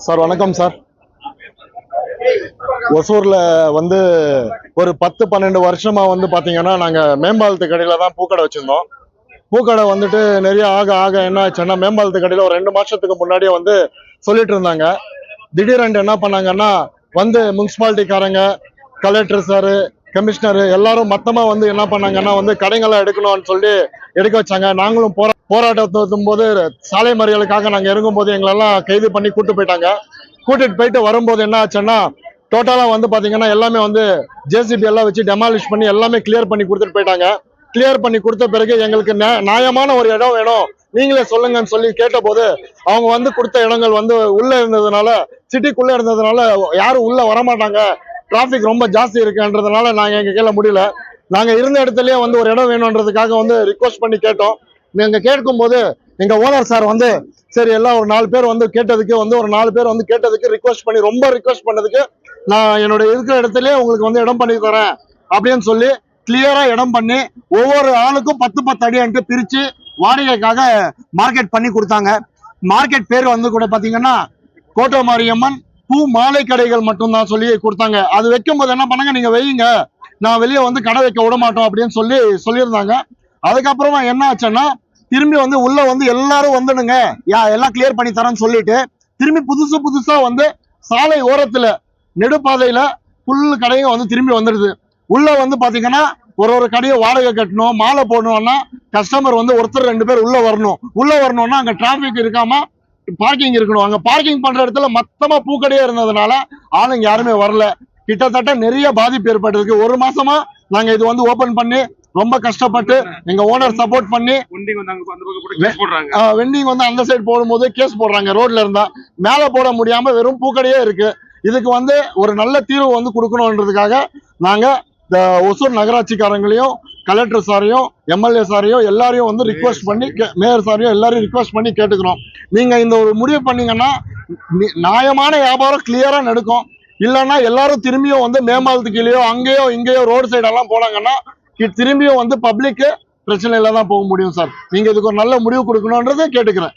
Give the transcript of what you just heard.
Sir வணக்கம் sir. ஒசூர்ல வந்து ஒரு 10-12 வருஷமா வந்து பாத்தீங்கன்னா நாங்க மேம்பாலத்து கடையில தான் பூக்கடை வச்சிருந்தோம். பூக்கடை வந்துட்டு நிறைய ஆக ஆக என்ன ஆச்சுன்னா, மேம்பாலத்து கடையில ஒரு 2 மாசத்துக்கு முன்னாடியே வந்து சொல்லிட்டு இருந்தாங்க. திடீரென்று என்ன பண்ணாங்கன்னா, வந்து முனிசிபாலிட்டிக்காரங்க, கலெக்டர் சாரு, கமிஷனர் எல்லாரும் மொத்தமா வந்து என்ன பண்ணாங்கன்னா, வந்து கடைகளை எடுக்கணும்னு சொல்லி எடுக்க வச்சாங்க. நாங்களும் போராட்டத்தும் போது சாலை மறியலுக்காக நாங்க இறங்கும் போது எங்களெல்லாம் கைது பண்ணி கூட்டிட்டு போயிட்டு வரும்போது என்ன ஆச்சுன்னா, டோட்டலா வந்து பாத்தீங்கன்னா எல்லாமே வந்து ஜேசிபி எல்லாம் வச்சு டெமாலிஷ் பண்ணி எல்லாமே கிளியர் பண்ணி கொடுத்துட்டு போயிட்டாங்க. கிளியர் பண்ணி கொடுத்த பிறகு எங்களுக்கு நியாயமான ஒரு இடம் வேணும், நீங்களே சொல்லுங்கன்னு சொல்லி கேட்ட போது அவங்க வந்து கொடுத்த இடங்கள் வந்து உள்ள இருந்ததுனால, சிட்டிக்குள்ள இருந்ததுனால யாரும் உள்ள வரமாட்டாங்க, டிராபிக் ரொம்ப ஜாஸ்தி இருக்குன்றதுனால நாங்க எங்க கையில முடியல. நாங்க இருந்த இடத்துலயே வந்து ஒரு இடம் வேணும்ன்றதுக்காக வந்து ரிக்வஸ்ட் பண்ணி கேட்டோம். நீங்க கேட்கும் போது எங்க ஓனர் சார் வந்து சரி எல்லாம் ஒரு 4 பேர் வந்து கேட்டதுக்கு வந்து ஒரு 4 பேர் வந்து கேட்டதுக்கு ரொம்ப ரிக்வஸ்ட் பண்ணதுக்கு நான் என்னோட இருக்கிற இடத்துலயே உங்களுக்கு வந்து இடம் பண்ணி தரேன் அப்படின்னு சொல்லி கிளியரா இடம் பண்ணி ஒவ்வொரு ஆளுக்கும் 10-10 அடி பிரிச்சு வாடகைக்காக மார்க்கெட் பண்ணி கொடுத்தாங்க. மார்க்கெட் பேர் வந்து கூட பாத்தீங்கன்னா கோட்டமாரியம்மன் பூ மாலை கடைகள் மட்டும்தான் சொல்லி கொடுத்தாங்க. அது வைக்கும் போது என்ன பண்ணாங்க, நீங்க வையுங்க, நான் வெளியே வந்து கடை வைக்க விட மாட்டோம் அப்படின்னு சொல்லியிருந்தாங்க. அதுக்கப்புறமா என்ன ஆச்சுன்னா, திரும்பி வந்து உள்ள வந்து எல்லாரும் வந்துடுங்க, எல்லாம் கிளியர் பண்ணி தரேன்னு சொல்லிட்டு திரும்பி புதுசா வந்து சாலை ஓரத்துல நெடுப்பாதையில புல் கடையும் வந்து திரும்பி வந்துடுது. உள்ள வந்து பாத்தீங்கன்னா ஒரு கடையை வாடகை கட்டணும், மாலை போடணும்னா கஸ்டமர் வந்து ஒருத்தர் 2 பேர் உள்ள வரணும்னா அங்க டிராபிக் இருக்காம பார்க்கிங் இருக்கணும். அங்க பார்க்கிங் பண்ற இடத்துல மொத்தமா பூக்கடையே இருந்ததுனால ஆளுங்க யாருமே வரல. கிட்டத்தட்ட நிறைய பாதிப்பு ஏற்பட்டிருக்கு. ஒரு மாசமா நாங்க இது வந்து ஓபன் பண்ணி ரொம்ப கஷ்டப்பட்டு எங்க ஓனர் சப்போர்ட் பண்ணி வெண்டிங் வந்து அந்த சைடு போடும்போது கேஸ் போடுறாங்க. ரோட்ல இருந்தா மேல போட முடியாம வெறும் பூக்கடையே இருக்கு. இதுக்கு வந்து ஒரு நல்ல தீர்வு வந்து கொடுக்கணும்ன்றதுக்காக நாங்க ஒசூர் நகராட்சிக்காரங்களையும், கலெக்டர் சாரையும், எம்எல்ஏ சாரையும் எல்லாரையும் வந்து ரிக்வஸ்ட் பண்ணி, மேயர் சாரையும் எல்லாரையும் ரிக்வஸ்ட் பண்ணி கேட்டுக்கிறோம். நீங்க இந்த ஒரு முடிவு பண்ணீங்கன்னா நியாயமான வியாபாரம் கிளியரா நடக்கும். இல்லைன்னா எல்லாரும் திரும்பியும் வந்து மேம்பாலத்துக்கு கீழேயோ அங்கேயோ இங்கேயோ ரோடு சைடு எல்லாம் போனாங்கன்னா திரும்பியும் வந்து பப்ளிக்கு பிரச்சனையில தான் போக முடியும் சார். நீங்க இதுக்கு ஒரு நல்ல முடிவு கொடுக்கணும்ன்றதை கேட்டுக்கிறேன்.